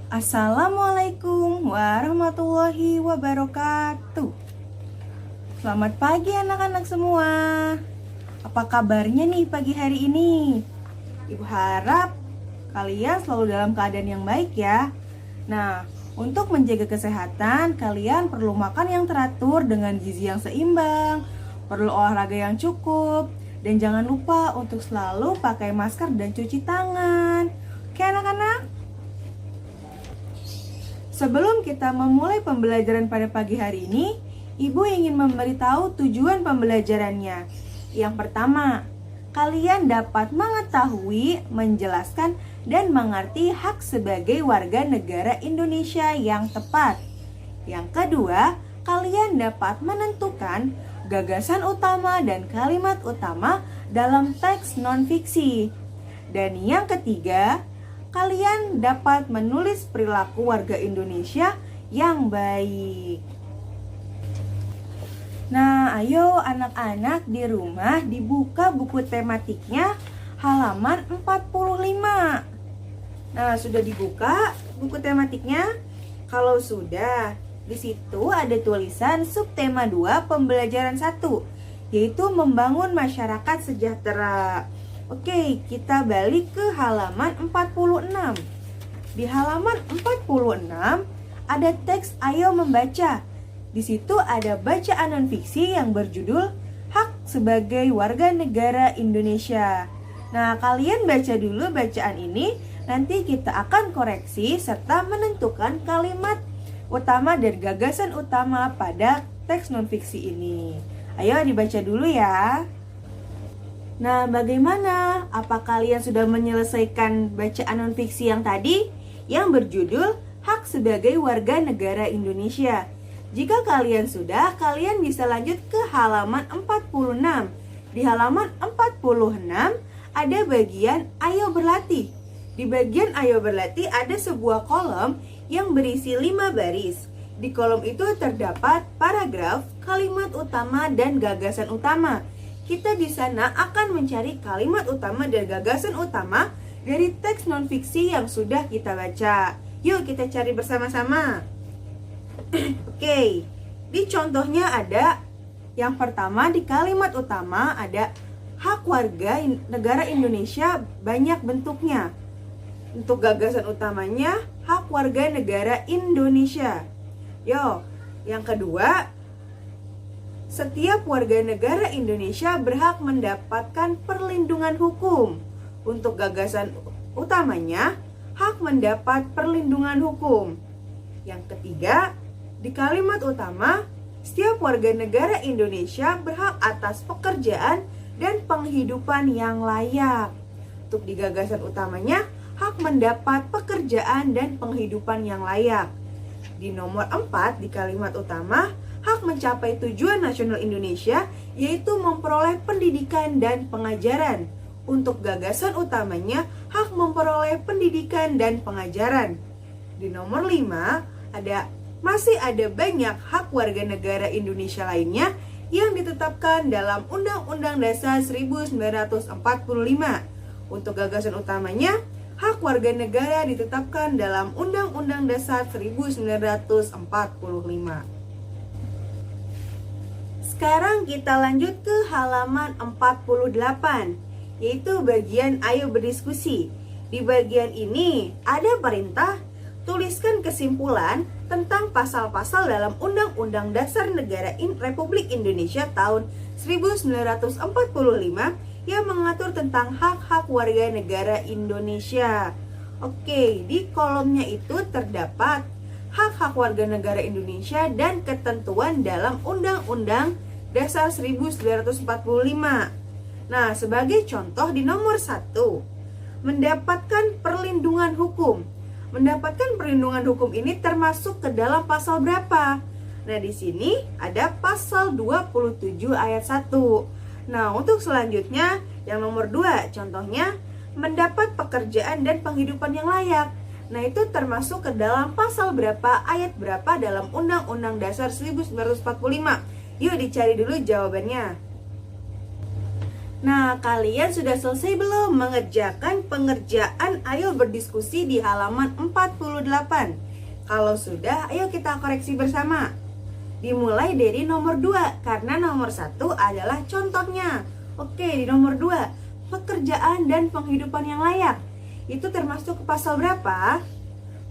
Assalamualaikum warahmatullahi wabarakatuh. Selamat pagi anak-anak semua. Apa kabarnya nih pagi hari ini? Ibu harap kalian selalu dalam keadaan yang baik ya. Nah, untuk menjaga kesehatan, kalian perlu makan yang teratur dengan gizi yang seimbang, perlu olahraga yang cukup, dan jangan lupa untuk selalu pakai masker dan cuci tangan. Oke anak-anak? Sebelum kita memulai pembelajaran pada pagi hari ini, Ibu ingin memberitahu tujuan pembelajarannya. Yang pertama, kalian dapat mengetahui, menjelaskan, dan mengerti hak sebagai warga negara Indonesia yang tepat. Yang kedua, kalian dapat menentukan gagasan utama dan kalimat utama dalam teks non-fiksi. Dan yang ketiga, kalian dapat menulis perilaku warga Indonesia yang baik. Nah, ayo anak-anak di rumah dibuka buku tematiknya halaman 45. Nah, sudah dibuka buku tematiknya? Kalau sudah, di situ ada tulisan subtema 2 pembelajaran 1, yaitu membangun masyarakat sejahtera. Oke, kita balik ke halaman 46. Di halaman 46 ada teks Ayo Membaca. Di situ ada bacaan non-fiksi yang berjudul Hak sebagai Warga Negara Indonesia. Nah, kalian baca dulu bacaan ini, nanti kita akan koreksi serta menentukan kalimat utama dan gagasan utama pada teks non-fiksi ini. Ayo dibaca dulu ya. Nah, bagaimana? Apa kalian sudah menyelesaikan bacaan non-fiksi yang tadi? Yang berjudul Hak sebagai Warga Negara Indonesia. Jika kalian sudah, kalian bisa lanjut ke halaman 46. Di halaman 46 ada bagian Ayo Berlatih. Di bagian Ayo Berlatih ada sebuah kolom yang berisi 5 baris. Di kolom itu terdapat paragraf, kalimat utama, dan gagasan utama. Kita di sana akan mencari kalimat utama dan gagasan utama dari teks non-fiksi yang sudah kita baca. Yuk kita cari bersama-sama. Oke, di contohnya ada yang pertama di kalimat utama ada hak warga negara Indonesia banyak bentuknya. Untuk gagasan utamanya hak warga negara Indonesia. Yo, yang kedua, setiap warga negara Indonesia berhak mendapatkan perlindungan hukum. Untuk gagasan utamanya, hak mendapat perlindungan hukum. Yang ketiga, di kalimat utama, setiap warga negara Indonesia berhak atas pekerjaan dan penghidupan yang layak. Untuk di gagasan utamanya, hak mendapat pekerjaan dan penghidupan yang layak. Di nomor 4, di kalimat utama, hak mencapai tujuan nasional Indonesia, yaitu memperoleh pendidikan dan pengajaran. Untuk gagasan utamanya, hak memperoleh pendidikan dan pengajaran. Di nomor 5, masih ada banyak hak warga negara Indonesia lainnya yang ditetapkan dalam Undang-Undang Dasar 1945. Untuk gagasan utamanya, hak warga negara ditetapkan dalam Undang-Undang Dasar 1945. Sekarang kita lanjut ke halaman 48, yaitu bagian Ayo Berdiskusi. Di bagian ini ada perintah, tuliskan kesimpulan tentang pasal-pasal dalam Undang-Undang Dasar Negara Republik Indonesia tahun 1945 yang mengatur tentang hak-hak warga negara Indonesia. Oke, di kolomnya itu terdapat hak-hak warga negara Indonesia dan ketentuan dalam Undang-Undang Dasar 1945. Nah, sebagai contoh di nomor 1, mendapatkan perlindungan hukum. Mendapatkan perlindungan hukum ini termasuk ke dalam pasal berapa? Nah, di sini ada pasal 27 ayat 1. Nah, untuk selanjutnya yang nomor 2, contohnya mendapat pekerjaan dan penghidupan yang layak. Nah, itu termasuk ke dalam pasal berapa, ayat berapa dalam Undang-Undang Dasar 1945? Yuk dicari dulu jawabannya. Nah, kalian sudah selesai belum mengerjakan pengerjaan ayo berdiskusi di halaman 48? Kalau sudah, ayo kita koreksi bersama. Dimulai dari nomor 2, karena nomor 1 adalah contohnya. Oke, di nomor 2, pekerjaan dan penghidupan yang layak. Itu termasuk pasal berapa?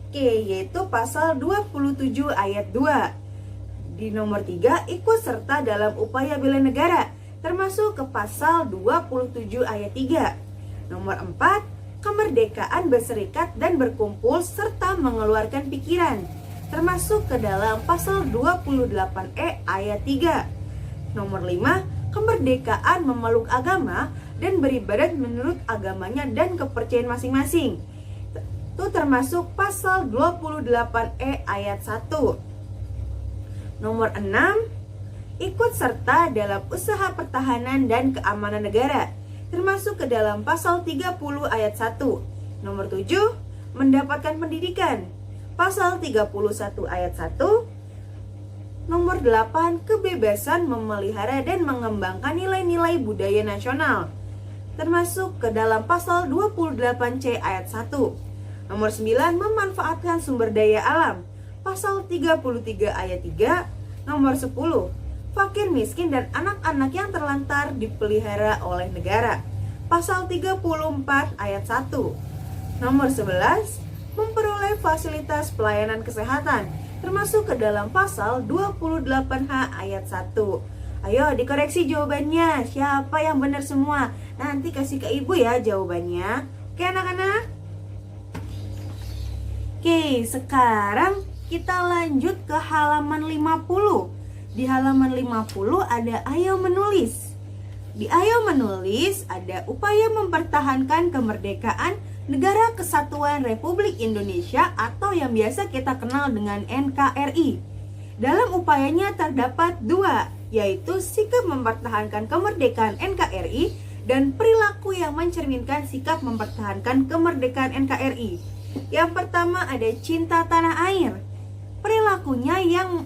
Oke, yaitu pasal 27 ayat 2. Di nomor 3, ikut serta dalam upaya bela negara, termasuk ke pasal 27 ayat 3. Nomor 4, kemerdekaan berserikat dan berkumpul serta mengeluarkan pikiran, termasuk ke dalam pasal 28E ayat 3. Nomor 5, kemerdekaan memeluk agama dan beribadat menurut agamanya dan kepercayaan masing-masing. Itu termasuk pasal 28E ayat 1. Nomor 6, ikut serta dalam usaha pertahanan dan keamanan negara, termasuk ke dalam pasal 30 ayat 1. Nomor 7, mendapatkan pendidikan, pasal 31 ayat 1. Nomor 8, kebebasan memelihara dan mengembangkan nilai-nilai budaya nasional, termasuk ke dalam pasal 28C ayat 1. Nomor 9, memanfaatkan sumber daya alam, pasal 33 ayat 3. Nomor 10, fakir miskin dan anak-anak yang terlantar dipelihara oleh negara, pasal 34 ayat 1. Nomor 11, memperoleh fasilitas pelayanan kesehatan, termasuk ke dalam pasal 28H ayat 1. Ayo dikoreksi jawabannya, siapa yang benar semua? Nanti kasih ke ibu ya jawabannya. Oke anak-anak? Oke, sekarang kita lanjut ke halaman 50. Di halaman 50 ada ayo menulis. Di ayo menulis ada upaya mempertahankan kemerdekaan Negara Kesatuan Republik Indonesia atau yang biasa kita kenal dengan NKRI. Dalam upayanya terdapat 2, yaitu sikap mempertahankan kemerdekaan NKRI dan perilaku yang mencerminkan sikap mempertahankan kemerdekaan NKRI. Yang pertama ada cinta tanah air. Perilakunya yang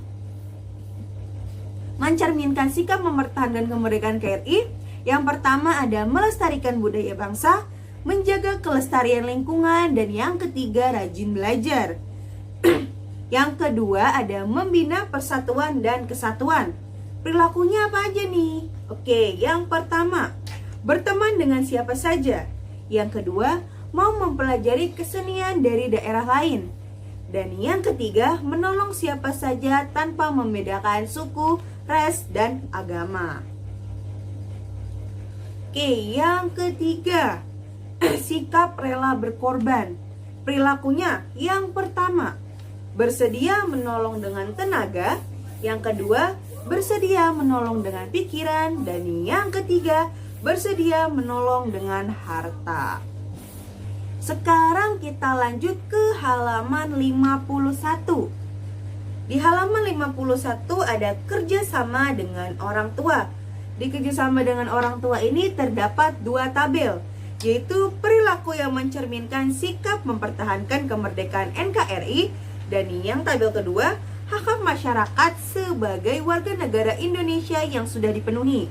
mencerminkan sikap mempertahankan kemerdekaan KRI. Yang pertama ada melestarikan budaya bangsa, menjaga kelestarian lingkungan, dan yang ketiga rajin belajar. Yang kedua ada membina persatuan dan kesatuan. Perilakunya apa aja nih? Oke, yang pertama berteman dengan siapa saja. Yang kedua mau mempelajari kesenian dari daerah lain. Dan yang ketiga menolong siapa saja tanpa membedakan suku, ras, dan agama. Oke, yang ketiga sikap rela berkorban. Perilakunya yang pertama bersedia menolong dengan tenaga, yang kedua bersedia menolong dengan pikiran, dan yang ketiga bersedia menolong dengan harta. Sekarang kita lanjut ke halaman 51. Di halaman 51 ada kerjasama dengan orang tua. Di kerjasama dengan orang tua ini terdapat 2 tabel, yaitu perilaku yang mencerminkan sikap mempertahankan kemerdekaan NKRI, dan yang tabel kedua, hak-hak masyarakat sebagai warga negara Indonesia yang sudah dipenuhi.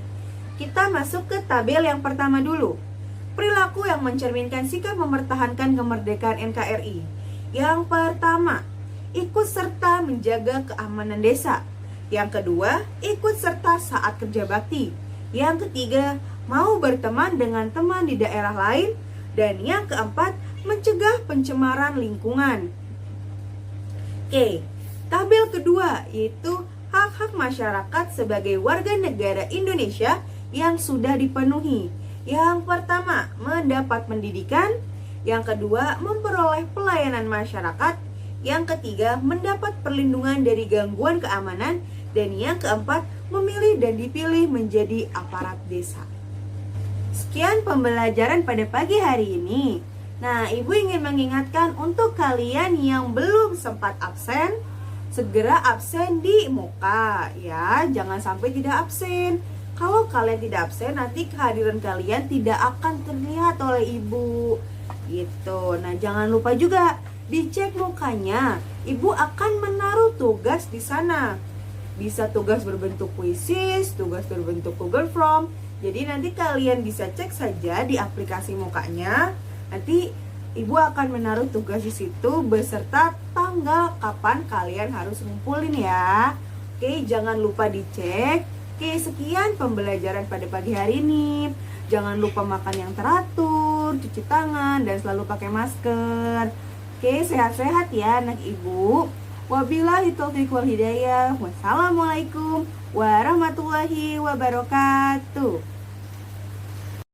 Kita masuk ke tabel yang pertama dulu. Perilaku yang mencerminkan sikap mempertahankan kemerdekaan NKRI. Yang pertama, ikut serta menjaga keamanan desa. Yang kedua, ikut serta saat kerja bakti. Yang ketiga, mau berteman dengan teman di daerah lain. Dan yang keempat, mencegah pencemaran lingkungan. Oke, tabel kedua yaitu hak-hak masyarakat sebagai warga negara Indonesia yang sudah dipenuhi. Yang pertama, mendapat pendidikan. Yang kedua, memperoleh pelayanan masyarakat. Yang ketiga, mendapat perlindungan dari gangguan keamanan. Dan yang keempat, memilih dan dipilih menjadi aparat desa. Sekian pembelajaran pada pagi hari ini. Nah, Ibu ingin mengingatkan untuk kalian yang belum sempat absen, segera absen di muka ya, jangan sampai tidak absen. Kalau kalian tidak absen, nanti kehadiran kalian tidak akan terlihat oleh Ibu gitu. Nah, jangan lupa juga dicek mukanya. Ibu akan menaruh tugas di sana. Bisa tugas berbentuk kuisis, tugas berbentuk Google Form, Jadi nanti kalian bisa cek saja di aplikasi Mokanya. Nanti Ibu akan menaruh tugas di situ beserta tanggal kapan kalian harus ngumpulin ya. Oke, jangan lupa dicek. Oke, sekian pembelajaran pada pagi hari ini. Jangan lupa makan yang teratur, cuci tangan, dan selalu pakai masker. Oke, sehat-sehat ya anak Ibu. Wabillahi taufiq wal hidayah. Wassalamualaikum warahmatullahi wabarakatuh.